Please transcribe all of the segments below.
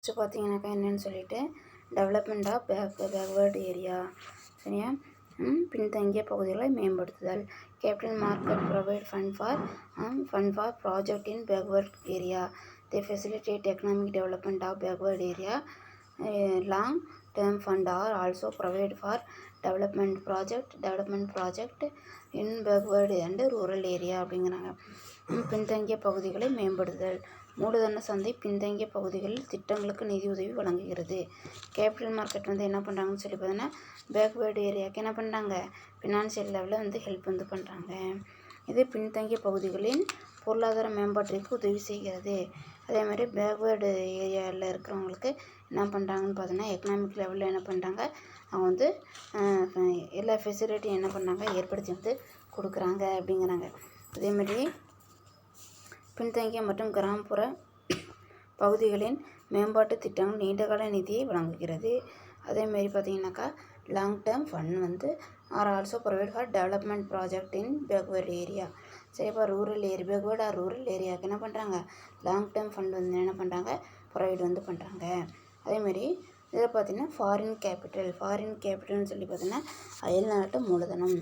First பார்த்தீங்கன்னாக்கா என்னென்னு சொல்லிட்டு டெவலப்மெண்ட் ஆஃப் பேக்வேர்டு ஏரியா. சரியா? பின்தங்கிய பகுதிகளை மேம்படுத்துதல். Capital market provide fund for project in backward area. They facilitate economic development of backward area. Long-term fund are also provided for development project in backward and rural area அப்படிங்கிறாங்க. பின்தங்கிய பகுதிகளை மேம்படுத்துதல். மூலதன சந்தை பின்தங்கிய பகுதிகளில் திட்டங்களுக்கு நிதி உதவி வழங்குகிறது. கேபிட்டல் மார்க்கெட் என்ன பண்ணுறாங்கன்னு சொல்லி பார்த்தீங்கன்னா பேக்வேர்டு ஏரியாவுக்கு என்ன பண்ணுறாங்க, ஃபினான்ஷியல் லெவலில் ஹெல்ப் பண்ணுறாங்க. இது பின்தங்கிய பகுதிகளின் பொருளாதார மேம்பாட்டிற்கு உதவி செய்கிறது. அதே மாதிரி பேக்வேர்டு ஏரியாவில் இருக்கிறவங்களுக்கு என்ன பண்ணுறாங்கன்னு பார்த்தீங்கன்னா எக்கனாமிக் லெவலில் என்ன பண்ணுறாங்க, அவங்க எல்லா ஃபெசிலிட்டியும் என்ன பண்ணாங்க ஏற்படுத்தி கொடுக்குறாங்க அப்படிங்கிறாங்க. அதேமாதிரி பின்தங்கிய மற்றும் கிராமப்புற பகுதிகளின் மேம்பாட்டு திட்டங்கள் நீண்டகால நிதியை வழங்குகிறது. அதேமாரி பார்த்தீங்கன்னாக்கா long term fund are also provide for development project in backward area. சரிப்பா, rural area backward or rural ஏரியாவுக்கு என்ன பண்ணுறாங்க, லாங் டேர்ம் ஃபண்ட் என்ன பண்ணுறாங்க ப்ரொவைட் பண்ணுறாங்க. அதேமாரி இதில் பார்த்தீங்கன்னா ஃபாரின் கேபிட்டல்னு சொல்லி பார்த்தீங்கன்னா அயல்நாட்டு மூலதனம்.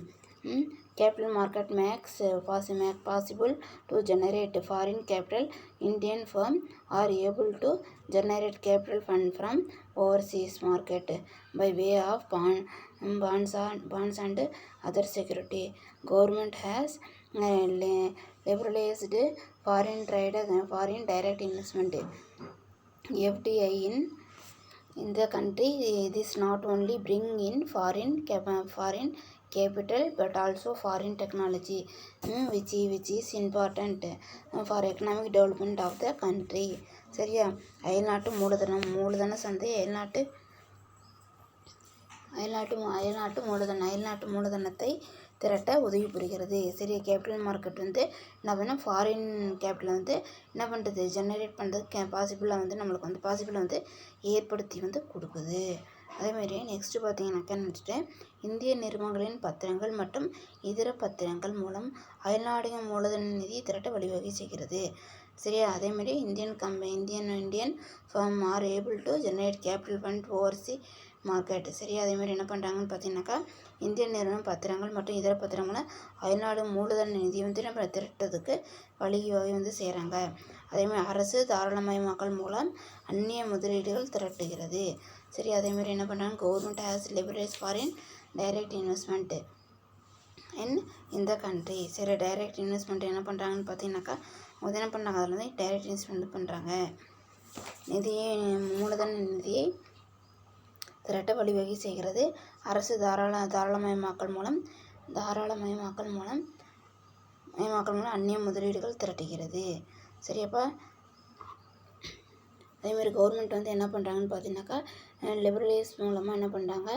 Capital market makes possible to generate foreign capital. Indian firms are able to generate capital fund from overseas market by way of bonds and other security. Government has liberalized foreign direct investment (FDI) in the country. This not only bring in foreign capital but also foreign technology which is important for economic development of the country. சரியா? அயல்நாட்டு மூலதன சந்தை அயல்நாட்டு மூலதனத்தை திரட்ட உதவி புரிகிறது. சரியா? கேபிட்டல் மார்க்கெட் என்ன பண்ணால் ஃபாரின் கேபிட்டல் என்ன பண்ணுறது ஜெனரேட் பண்ணுறது பாசிபிளாக நம்மளுக்கு பாசிபிளாக ஏற்படுத்தி கொடுக்குது. அதேமாதிரி நெக்ஸ்ட்டு பார்த்தீங்கன்னாக்கா இந்திய நிறுவனங்களின் பத்திரங்கள் மற்றும் இதர பத்திரங்கள் மூலம் அயல்நாடு மூலதன நிதி திரட்ட வழிவகை செய்கிறது. சரியா? அதேமாதிரி Indian firm are able to generate capital fund overseas market. சரியா? அதேமாதிரி என்ன பண்ணுறாங்கன்னு பார்த்தீங்கன்னாக்கா இந்திய நிறுவனம் பத்திரங்கள் மற்றும் இதர பத்திரங்களை அயல்நாடு மூலதன நிதி நம்ம திரட்டுறதுக்கு வழிவகை செய்கிறாங்க. அதேமாதிரி அரசு தாராளமயமாக்கல் மூலம் அந்நிய முதலீடுகள் திரட்டுகிறது. சரி, அதேமாதிரி என்ன பண்ணுறாங்க, government has liberalise foreign direct investment இன் இந்த கண்ட்ரி. சரி, டைரக்ட் இன்வெஸ்ட்மெண்ட் என்ன பண்ணுறாங்கன்னு பார்த்தீங்கன்னாக்கா என்ன பண்ணுறாங்க, அதில் டைரக்ட் இன்வெஸ்ட்மெண்ட் பண்ணுறாங்க. மூலதன நிதியை திரட்ட வழிவகை செய்கிறது. அரசு தாராளமயமாக்கல் மூலம் அந்நிய முதலீடுகள் திரட்டுகிறது. சரியாப்பா? அதேமாதிரி கவர்மெண்ட் என்ன பண்ணுறாங்கன்னு பார்த்தீங்கன்னாக்கா லிபரலைஸ் மூலமாக என்ன பண்ணுறாங்க,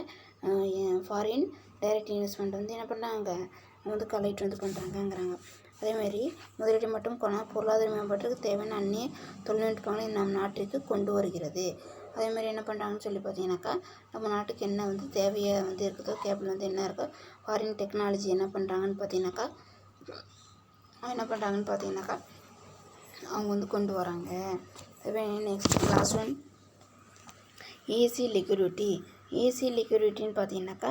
ஃபாரின் டைரக்ட் இன்வெஸ்ட்மெண்ட் என்ன பண்ணுறாங்க கலெக்ட் பண்ணுறாங்கங்கிறாங்க. அதேமாதிரி முதலீடு மற்றும் பொருளாதார மேம்பாட்டுக்கு தேவையான அந்நிய தொழில்நுட்பங்களை நம் நாட்டிற்கு கொண்டு வருகிறது. அதேமாதிரி என்ன பண்ணுறாங்கன்னு சொல்லி பார்த்தீங்கன்னாக்கா நம்ம நாட்டுக்கு என்ன தேவையாக இருக்குதோ கேபிட்டல் என்ன இருக்கோ ஃபாரின் டெக்னாலஜி என்ன பண்ணுறாங்கன்னு பார்த்தீங்கன்னாக்கா அவங்க கொண்டு வராங்க. அதுவே நெக்ஸ்ட் கிளாஸ் ஒன் ஈஸி லிக்விடிட்டின்னு பார்த்தீங்கன்னாக்கா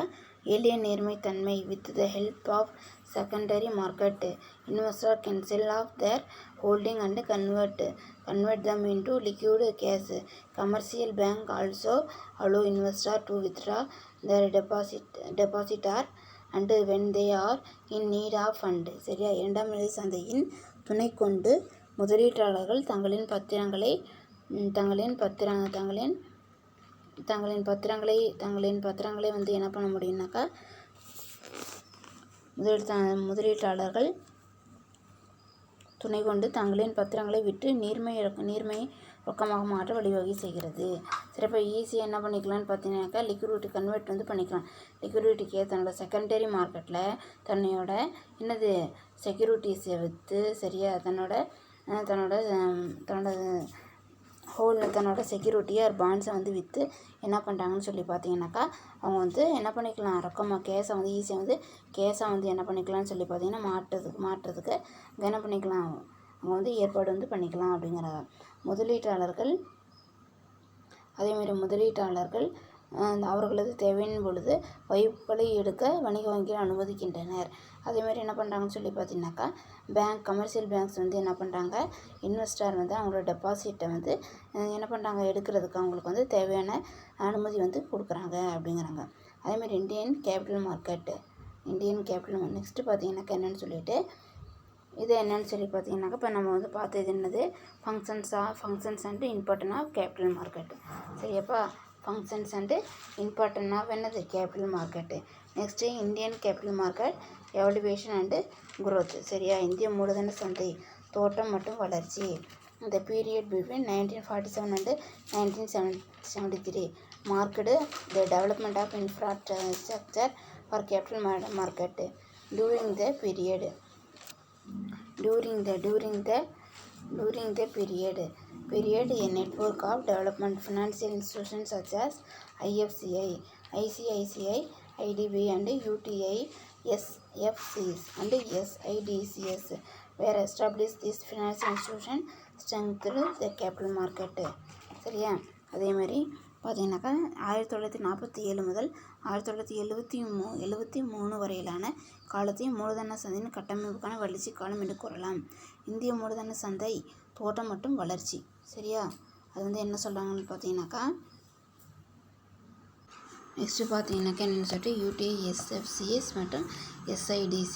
எளிய நேர்மைத்தன்மை. With the help of secondary market investor can sell off their holding and convert them into liquid cash. Commercial bank also allow investor to withdraw their deposit and when they are in need of fund. சரியா? இரண்டாம் நிலை சந்தையின் துணை கொண்டு முதலீட்டாளர்கள் தங்களின் பத்திரங்களை என்ன பண்ண முடியும்னாக்கா முதலீட்டாளர்கள் துணை கொண்டு தங்களின் பத்திரங்களை விற்று நீர்மை ரொக்கமாக மாற்ற வழிவகை செய்கிறது. சிறப்பாக ஈஸியாக என்ன பண்ணிக்கலாம்னு பார்த்தீங்கன்னாக்கா லிக்விடிட்டி கன்வெர்ட் பண்ணிக்கலாம். லிக்விடிட்டிக்கு தன்னோட செகண்டரி மார்க்கெட்டில் தன்னோட செக்யூரிட்டிஸை விற்று சரியா தன்னோட தன்னோட செக்யூரிட்டி ஆர் பாண்ட்ஸை விற்று என்ன பண்ணுறாங்கன்னு சொல்லி பார்த்தீங்கன்னாக்கா அவங்க என்ன பண்ணிக்கலாம், ரொக்கமாக கேஸை ஈஸியாக கேஸாக என்ன பண்ணிக்கலாம்னு சொல்லி பார்த்தீங்கன்னா மாற்றுறதுக்கு என்ன பண்ணிக்கலாம், அவங்க ஏற்பாடு பண்ணிக்கலாம் அப்படிங்கிறாங்க. முதலீட்டாளர்கள் அதேமாதிரி முதலீட்டாளர்கள் அவர்களது தேவையின் பொழுது வைப்புகளை எடுக்க வணிக வங்கிகள் அனுமதிக்கின்றனர். அதேமாதிரி என்ன பண்ணுறாங்கன்னு சொல்லி பார்த்தீங்கன்னாக்கா கமர்ஷியல் பேங்க்ஸ் வந்து என்ன பண்ணுறாங்க, இன்வெஸ்டர் வந்து அவங்களோட டெபாசிட்டை வந்து என்ன பண்ணுறாங்க, எடுக்கிறதுக்கு அவங்களுக்கு வந்து தேவையான அனுமதி வந்து கொடுக்குறாங்க அப்படிங்கிறாங்க. அதேமாதிரி இந்தியன் கேபிட்டல் மார்க்கெட்டு நெக்ஸ்ட்டு பார்த்தீங்கன்னாக்கா என்னென்னு சொல்லிட்டு இது என்னென்னு சொல்லி பார்த்தீங்கன்னாக்கா இப்போ நம்ம வந்து பார்த்தது என்னது, functions and important of capital market. சரியாப்பா, ஃபங்க்ஷன்ஸ் அண்டு இம்பார்ட்டன்ட் ஆஃப் என்னது capital market. Next Indian capital market evaluation and growth. சரியா, இந்திய மூலதன சந்தை தோட்டம் மற்றும் வளர்ச்சி. இந்த period between 1947 and 1973 marked the development of infrastructure for capital market. During the period, a network of development financial institutions such as IFCI, ICICI, IDB and UTI, SFCs and SIDCs were established. This financial institution strengthened the capital market. சரியா, அதேமாதிரி பார்த்தீங்கன்னாக்கா 1947 முதல் 1973 வரையிலான காலத்தையும் மூலதன சந்தையின் கட்டமைப்புக்கான வளர்ச்சி காலம் என்று கூறலாம். இந்திய மூலதன சந்தை தோட்டம் மற்றும் வளர்ச்சி. சரியா, அது வந்து என்ன சொல்கிறாங்கன்னு பார்த்தீங்கன்னாக்கா நெக்ஸ்ட்டு பார்த்தீங்கன்னாக்கா என்னென்னு சொல்லிட்டு UTI, SFCs மற்றும் SIDC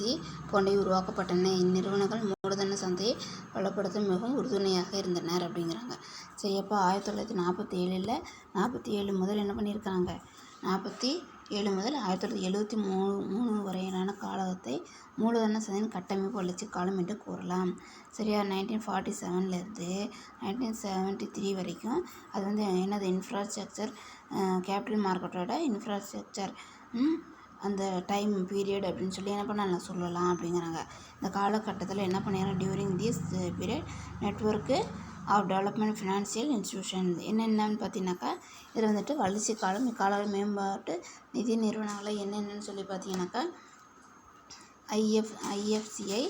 போன்றவை உருவாக்கப்பட்டன. இந்நிறுவனங்கள் மூலதன சந்தையை பலப்படுத்த மிகவும் உறுதுணையாக இருந்தனர் அப்படிங்கிறாங்க. சரியாப்பா, 1947 முதல் என்ன பண்ணியிருக்காங்க, 47 முதல் 1973 வரையிலான காலத்தை மூலதன சந்தையின் கட்டமைப்பு வளர்ச்சி காலம் என்று கூறலாம். சரியா, 1947லேருந்து 1973 வரைக்கும் அது வந்து என்னது இன்ஃப்ராஸ்ட்ரக்சர் கேபிட்டல் மார்க்கெட்டோட இன்ஃப்ராஸ்ட்ரக்சர் அந்த டைம் பீரியட் அப்படின்னு சொல்லி என்ன பண்ணலாம் சொல்லலாம் அப்படிங்கிறாங்க. இந்த காலகட்டத்தில் என்ன பண்ணிடுறோம், during this period network of development financial institution என்னென்னு பார்த்தீங்கன்னாக்கா இதில் வந்துட்டு வளர்ச்சி காலம், இக்கால மேம்பாட்டு நிதி நிறுவனங்களை என்னென்னு சொல்லி பார்த்தீங்கன்னாக்கா IFCI,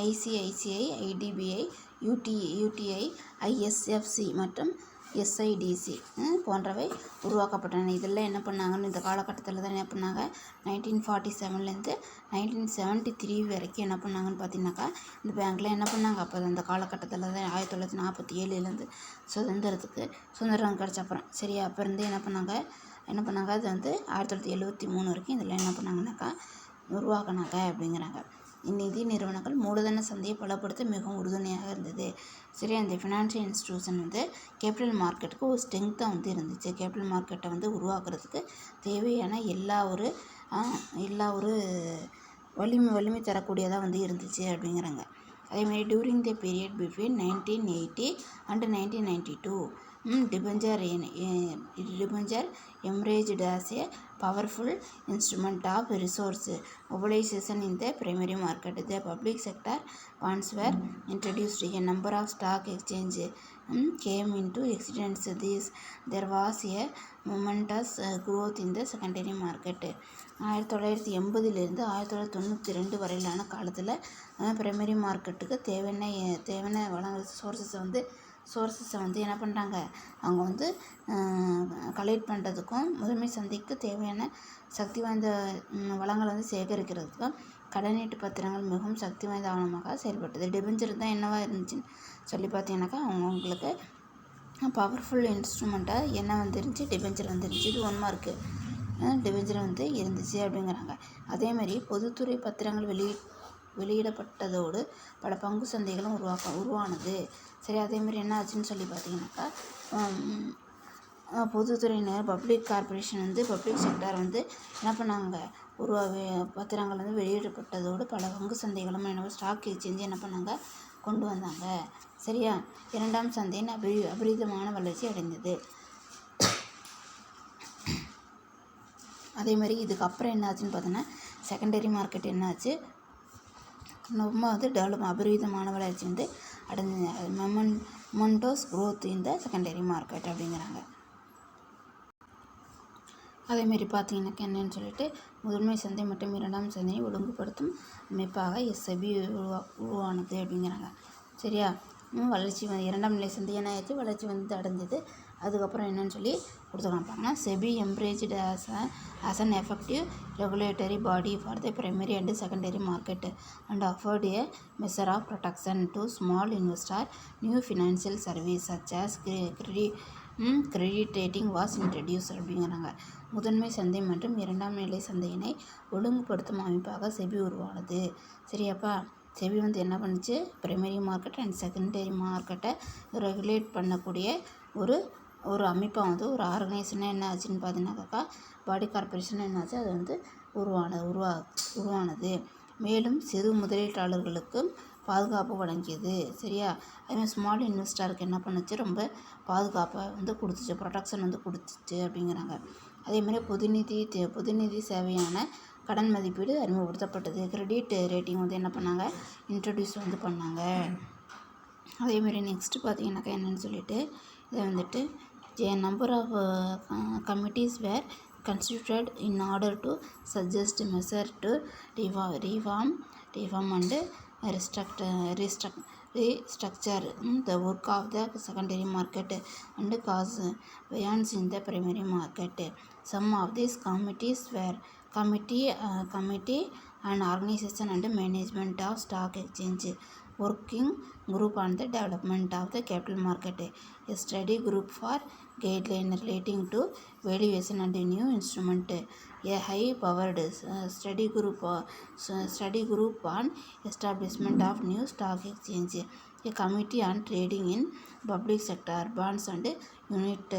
ICICI, IDBI, UTI, ISFC மற்றும் SIDC போன்றவை உருவாக்கப்பட்டன. இதெல்லாம் என்ன பண்ணாங்கன்னு இந்த காலகட்டத்தில் தான் என்ன பண்ணாங்க, 1947லேருந்து 1973 வரைக்கும் என்ன பண்ணாங்கன்னு பார்த்தீங்கன்னாக்கா இந்த பேங்க்கில் என்ன பண்ணாங்க, அப்போ அந்த காலகட்டத்தில் தான் 1947லேருந்து சுதந்திரம் கிடச்ச அப்புறம். சரியா, அப்போ இருந்து என்ன பண்ணாங்க அது வந்து 1973 வரைக்கும் இதெல்லாம் என்ன பண்ணாங்கன்னாக்கா உருவாக்கினாங்க அப்படிங்கிறாங்க. இந்நிதி நிறுவனங்கள் மூலதன சந்தையை பலப்படுத்த மிகவும் உறுதுணையாக இருந்தது. சரி, அந்த ஃபினான்ஷியல் இன்ஸ்டியூஷன் வந்து கேபிட்டல் மார்க்கெட்டுக்கு ஒரு ஸ்ட்ரென்த்தாக வந்து இருந்துச்சு. கேபிட்டல் மார்க்கெட்டை வந்து உருவாக்குறதுக்கு தேவையான எல்லா ஒரு வலிமை தரக்கூடியதாக வந்து இருந்துச்சு அப்படிங்கிறாங்க. அதேமாதிரி during the period between 1980 and 1992 debenture emerged as a powerful instrument of resource mobilization in the primary market. The public sector bonds were introduced. A number of stock exchanges came into existence. There was a momentous growth in the secondary market. 1980லேருந்து 1992 வரையிலான காலத்தில் primary மார்க்கெட்டுக்கு தேவையான வளங்கள் சோர்ஸஸை வந்து என்ன பண்ணுறாங்க, அவங்க வந்து கலெக்ட் பண்ணுறதுக்கும் முதன்மை சந்தைக்கு தேவையான சக்தி வாய்ந்த வளங்களை வந்து சேகரிக்கிறதுக்கும் கடனீட்டு பத்திரங்கள் மிகவும் சக்தி வாய்ந்த ஆவணமாக செயல்பட்டது. டிபெஞ்சர் தான் என்னவா இருந்துச்சுன்னு சொல்லி பார்த்தீங்கன்னாக்கா அவங்களுக்கு பவர்ஃபுல் இன்ஸ்ட்ருமெண்ட்டாக என்ன வந்துருந்துச்சு, டிபெஞ்சர் வந்துருந்துச்சு. இது 1 மார்க்கு. டிபெஞ்சர் வந்து இருந்துச்சு அப்படிங்கிறாங்க. அதேமாதிரி பொதுத்துறை பத்திரங்கள் வெளியிடப்பட்டதோடு பல பங்கு சந்தைகளும் உருவானது. சரி, அதேமாதிரி என்ன ஆச்சுன்னு சொல்லி பார்த்தீங்கன்னாக்கா பொதுத்துறையினர் பப்ளிக் கார்பரேஷன் வந்து பப்ளிக் செக்டார் வந்து என்ன பண்ணாங்க, பத்திரங்கள் வந்து வெளியிடப்பட்டதோடு பல பங்கு சந்தைகளும் ஸ்டாக் எக்ஸ்சேஞ்சு என்ன பண்ணாங்க கொண்டு வந்தாங்க. சரியா, இரண்டாம் சந்தையின் அபரிதமான வளர்ச்சி அடைந்தது. அதேமாதிரி இதுக்கப்புறம் என்ன ஆச்சுன்னு பார்த்தோன்னா செகண்டரி மார்க்கெட் என்ன ஆச்சு, ரொம்ப வந்து அபரிதமான வளர்ச்சி வந்து அடைஞ்சது. Mementos growth in the secondary market அப்படிங்கிறாங்க. அதேமாரி பார்த்தீங்கன்னாக்கா என்னென்னு சொல்லிட்டு முதன்மை சந்தை மற்றும் இரண்டாம் சந்தையை ஒழுங்குபடுத்தும் அமைப்பாக SIB உருவானது அப்படிங்கிறாங்க. சரியா, வளர்ச்சி வந்து இரண்டாம் நிலை சந்தை என்ன ஆயிடுச்சு, வளர்ச்சி வந்து அடைஞ்சது. அதுக்கப்புறம் என்னன்னு சொல்லி கொடுத்துருக்காங்க. SEBI embraced as an effective regulatory body for the primary and secondary market and offered a measure of protection to small investor. New financial service such as credit rating was introduced அப்படிங்கிறாங்க. முதன்மை சந்தை மற்றும் இரண்டாம் நிலை சந்தையினை ஒழுங்குபடுத்தும் அமைப்பாக செபி உருவானது. சரியாப்பா? SEBI என்ன பண்ணுச்சு, பிரைமரி மார்க்கெட் அண்ட் செகண்டரி மார்க்கெட்டை ரெகுலேட் பண்ணக்கூடிய ஒரு அமைப்பாக ஒரு ஆர்கனைசேஷனாக என்ன ஆச்சுன்னு பார்த்தீங்கன்னாக்கா, பாடி கார்பரேஷன் என்னாச்சு, அது உருவானது. மேலும் சிறு முதலீட்டாளர்களுக்கும் பாதுகாப்பு வழங்கியது. சரியா? அதுமாதிரி ஸ்மால் இன்வெஸ்டருக்கு என்ன பண்ணுச்சு, ரொம்ப பாதுகாப்பை கொடுத்துச்சு, ப்ரொடெக்ஷன் கொடுத்துச்சு அப்படிங்கிறாங்க. அதேமாதிரி பொதுநிதி சேவையான கடன் மதிப்பீடு அறிமுகப்படுத்தப்பட்டது. கிரெடிட் ரேட்டிங் என்ன பண்ணாங்க, இன்ட்ரடியூஸ் பண்ணாங்க. அதேமாரி நெக்ஸ்ட்டு பார்த்தீங்கன்னாக்கா என்னென்னு சொல்லிட்டு இதை a number of committees were constituted in order to suggest measures to reform and restructure the work of the secondary market and cause variance in the primary market. Some of these committees were committee on organization and management of stock exchange, working group on the development of the capital market, a study group for guideline relating to valuation and new instrument, a high-powered study group on establishment of new stock exchange, a committee on trading in public sector bonds and units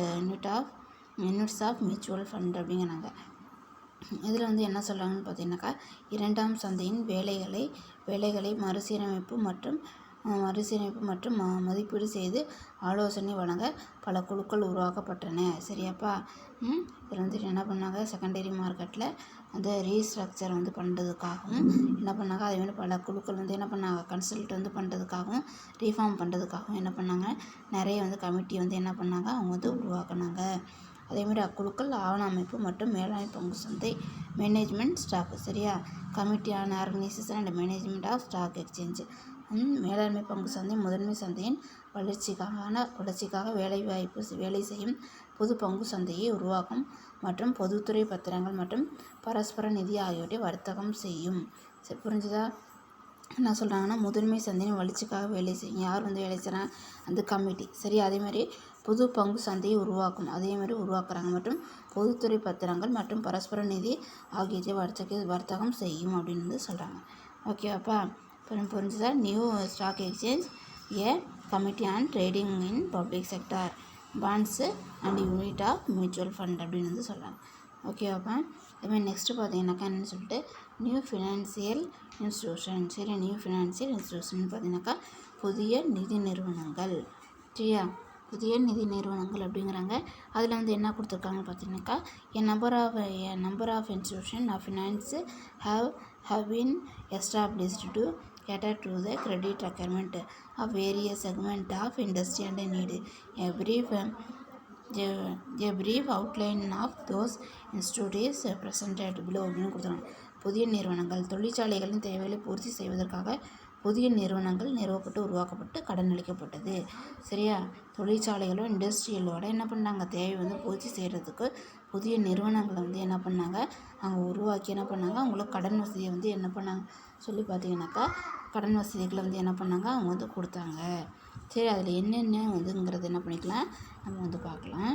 of mutual fund அப்படிங்கிறாங்க. இதில் என்ன சொல்கிறாங்கன்னு பார்த்தீங்கன்னாக்கா, இரண்டாம் சந்தையின் வேலைகளை மறுசீரமைப்பு மற்றும் மதிப்பீடு செய்து ஆலோசனை வழங்க பல குழுக்கள் உருவாக்கப்பட்டன. சரியாப்பா? இதில் என்ன பண்ணாங்க, செகண்டரி மார்க்கெட்டில் ரீஸ்ட்ரக்சர் பண்ணுறதுக்காகவும் என்ன பண்ணாங்க, அதேமாதிரி பல குழுக்கள் என்ன பண்ணாங்க, கன்சல்ட் பண்ணுறதுக்காகவும் ரீஃபார்ம் பண்ணுறதுக்காகவும் என்ன பண்ணாங்க, நிறைய கமிட்டி என்ன பண்ணாங்க, அவங்க உருவாக்குனாங்க. அதேமாதிரி அக்குழுக்கள் ஆவண அமைப்பு மற்றும் மேலாண்மை பங்கு சந்தை மேனேஜ்மெண்ட் ஸ்டாக். சரியா? Committee on organisation and management of stock exchange. மேலாண்மை பங்கு சந்தை முதன்மை சந்தையின் வளர்ச்சிக்காக வேலை செய்யும் பொது பங்கு சந்தையை உருவாக்கும் மற்றும் பொதுத்துறை பத்திரங்கள் மற்றும் பரஸ்பர நிதி ஆகியவற்றை வர்த்தகம் செய்யும். சரி, புரிஞ்சுதா? என்ன சொல்கிறாங்கன்னா, முதன்மை சந்தையின் வளர்ச்சிக்காக வேலை செய்யும். யார் வேலை செய்கிறாங்க, அந்த கமிட்டி. சரி, அதேமாதிரி பொது பங்கு சந்தையை அதேமாதிரி உருவாக்குறாங்க மற்றும் பொதுத்துறை பத்திரங்கள் மற்றும் பரஸ்பர நிதி ஆகியவற்றை வர்த்தகம் செய்யும் அப்படின்னு சொல்கிறாங்க. ஓகேவாப்பா? புரிஞ்சுதா? New stock exchange, a committee on trading in public sector bonds and unit of mutual fund அப்படின்னு சொல்கிறாங்க. ஓகேவாப்பா? அதுமாதிரி நெக்ஸ்ட்டு பார்த்தீங்கன்னாக்கா என்னென்னு சொல்லிட்டு நியூ ஃபினான்சியல் இன்ஸ்டியூஷன். சரி, நியூ ஃபினான்சியல் இன்ஸ்டியூஷன் பார்த்தீங்கன்னாக்கா புதிய நிதி நிறுவனங்கள். சரியா? புதிய நிதி நிறுவனங்கள் அப்படிங்கிறாங்க. அதில் என்ன கொடுத்துருக்காங்கன்னு பார்த்தீங்கன்னாக்கா, a number of institutions of finance have been established to cater to the credit requirement of various segments of industry and need. A brief outline of those institutes presented below அப்படின்னு கொடுத்துருக்காங்க. புதிய நிறுவனங்கள் தொழிற்சாலைகளின் தேவைகளை பூர்த்தி செய்வதற்காக புதிய நிறுவனங்கள் உருவாக்கப்பட்டு கடன் அளிக்கப்பட்டது. சரியா? தொழிற்சாலைகளோ இண்டஸ்ட்ரியலோட என்ன பண்ணாங்க, தேவை பூர்த்தி செய்கிறதுக்கு புதிய நிறுவனங்களை என்ன பண்ணாங்க, அவங்க உருவாக்கி என்ன பண்ணாங்க, அவங்களுக்கு கடன் வசதியை என்ன பண்ணாங்க சொல்லி பார்த்தீங்கன்னாக்கா, கடன் வசதிகளை என்ன பண்ணாங்க, அவங்க கொடுத்தாங்க. சரி, அதில் என்னென்ன என்ன பண்ணிக்கலாம், நம்ம பார்க்கலாம்.